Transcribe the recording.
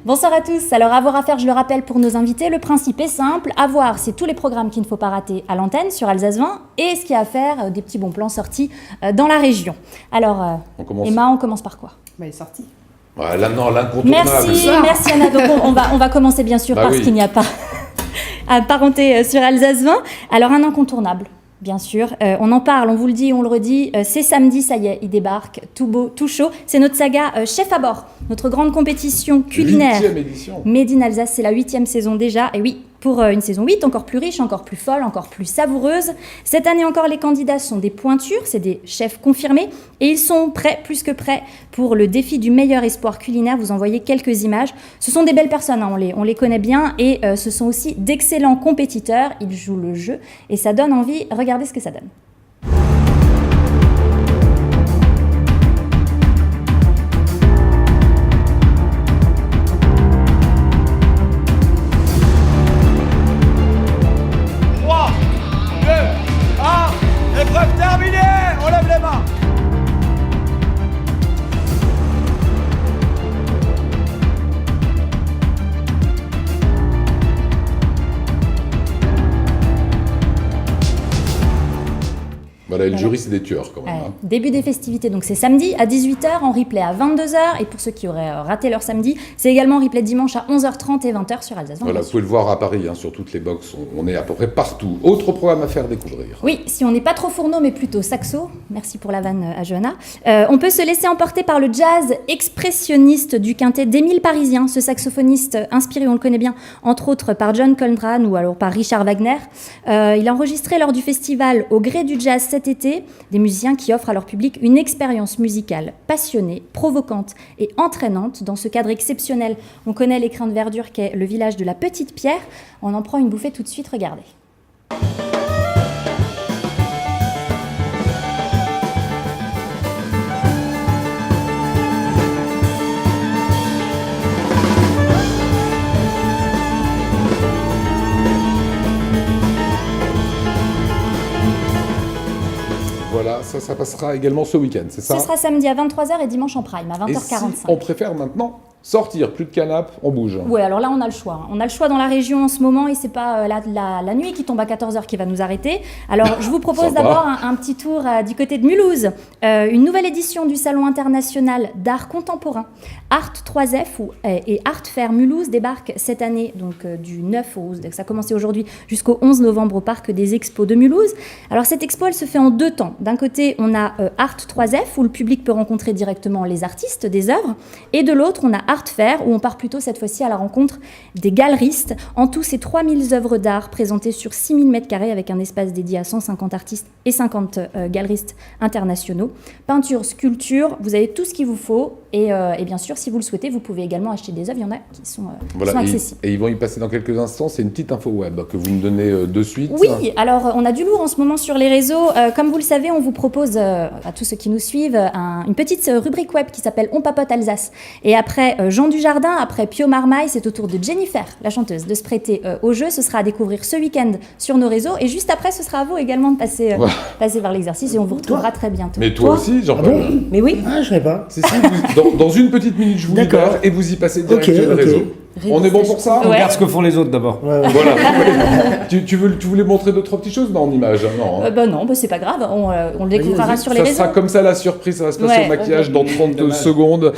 Bonsoir à tous. Alors, avoir à faire, je le rappelle pour nos invités, le principe est simple. Avoir, c'est tous les programmes qu'il ne faut pas rater à l'antenne sur Alsace 20 et ce qu'il y a à faire, des petits bons plans sortis dans la région. Alors, Emma, on commence par quoi? Elle est sortie. Voilà, non, l'incontournable. Merci Anna. Donc, on va commencer bien sûr parce qu'il n'y a pas à parenté sur Alsace 20. Alors, un incontournable. Bien sûr, on en parle, on vous le dit, on le redit, c'est samedi, ça y est, il débarque, tout beau, tout chaud. C'est notre saga Chef à bord, notre grande compétition culinaire. 8e édition. Made in Alsace, c'est la 8e saison déjà. Et oui, pour une saison 8, encore plus riche, encore plus folle, encore plus savoureuse. Cette année encore, les candidats sont des pointures, c'est des chefs confirmés. Et ils sont prêts, plus que prêts, pour le défi du meilleur espoir culinaire. Vous en voyez quelques images. Ce sont des belles personnes, hein, on les connaît bien. Et ce sont aussi d'excellents compétiteurs. Ils jouent le jeu et ça donne envie. Regardez ce que ça donne. Épreuve terminée, on lève les mains. Voilà, et le jury, c'est des tueurs quand même. Ouais. Début des festivités, donc c'est samedi à 18h, en replay à 22h. Et pour ceux qui auraient raté leur samedi, c'est également en replay dimanche à 11h30 et 20h sur Alsace 20. Voilà, vous pouvez le voir à Paris, hein, sur toutes les box, on est à peu près partout. Autre programme à faire découvrir. Oui, si on n'est pas trop fourneau, mais plutôt saxo, merci pour la vanne à Johanna, on peut se laisser emporter par le jazz expressionniste du quintet d'Émile Parisien, ce saxophoniste inspiré, on le connaît bien, entre autres par John Coltrane ou alors par Richard Wagner. Il a enregistré lors du festival Au gré du jazz cet été des musiciens qui offrent à leur public une expérience musicale passionnée, provocante et entraînante dans ce cadre exceptionnel. On connaît l'écrin de verdure qu'est le village de la Petite Pierre. On en prend une bouffée tout de suite, regardez. Voilà, ça passera également ce week-end, c'est ça? Ce sera samedi à 23h et dimanche en prime à 20h45. Et si on préfère maintenant sortir, plus de canapes, on bouge. Oui, alors là, on a le choix. On a le choix dans la région en ce moment et c'est pas la nuit qui tombe à 14h qui va nous arrêter. Alors, je vous propose d'abord un petit tour du côté de Mulhouse. Une nouvelle édition du Salon international d'art contemporain. Art 3F et Art Fair Mulhouse débarque cette année, donc du 9 au... Ça a commencé aujourd'hui jusqu'au 11 novembre au Parc des Expos de Mulhouse. Alors, cette expo, elle se fait en deux temps. D'un côté, on a Art 3F, où le public peut rencontrer directement les artistes des œuvres. Et de l'autre, on a Art Fair, où on part plutôt cette fois-ci à la rencontre des galeristes. En tout, c'est 3000 œuvres d'art présentées sur 6000 m² avec un espace dédié à 150 artistes et 50 galeristes internationaux. Peinture, sculpture, vous avez tout ce qu'il vous faut. Et bien sûr, si vous le souhaitez, vous pouvez également acheter des œuvres. Il y en a qui sont accessibles. Et ils vont y passer dans quelques instants. C'est une petite info web que vous me donnez de suite. Oui, alors on a du lourd en ce moment sur les réseaux. Comme vous le savez, on vous propose à tous ceux qui nous suivent une petite rubrique web qui s'appelle On Papote Alsace. Et après Jean Dujardin, après Pio Marmaille, c'est au tour de Jennifer, la chanteuse, de se prêter au jeu. Ce sera à découvrir ce week-end sur nos réseaux. Et juste après, ce sera à vous également de passer par l'exercice. Et on vous retrouvera très bientôt. Mais toi aussi, Jean-Paul. Mais oui. Ah, je savais pas. Dans une petite minute, je vous libère et vous y passez direct sur les réseaux. On est bon pour ça? On regarde ce que font les autres d'abord. Voilà. Tu voulais montrer deux, trois petites choses? Non, en image, non. Non, c'est pas grave. On le découvrira sur les réseaux. Ça sera comme ça la surprise, ça va se passer au maquillage dans 30 secondes.